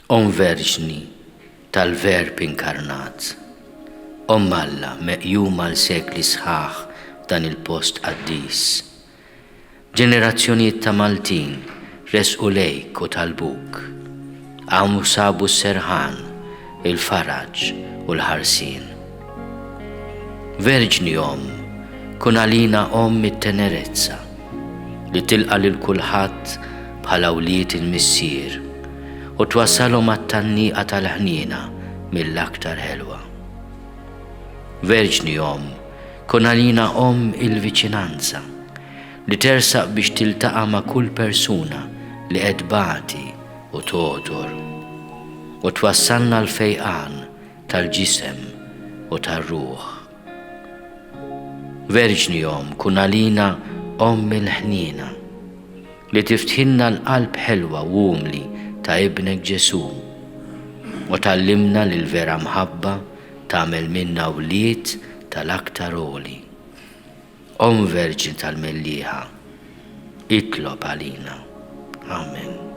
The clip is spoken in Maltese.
Verġni tal-Verb inkarnat, Alla meqjuma l-sekli sħaħ dan il-post qaddis. Ġenerazzjonijiet ta' Maltin resqu lejk u talbuk, għamu sabu s-serħan, il-faraġ u l-ħarsin. Verġni kun għalina it-tenerezza li tilqa lil kulħadd bħala wlied il-missier u twassalhom għat-tannieqa tal-ħniena mill-aktar ħelwa. Verġni kun għalina il-viċinanza li tersaq biex tiltaqa' ma' kull persuna li qed bagħti u tgħodur u twassalna l-fejqan tal-ġisem u tar-ruħ. Verġni kun għalina il-ħniena li tiftħilna l-qalb ħelwa u umli ta' ibnek Ġesu u tallimna li l-vera mħabba tagħmel minna wlied tal-aktar għoli. Verġni tal-mellieħa, itlob għalina. Amen.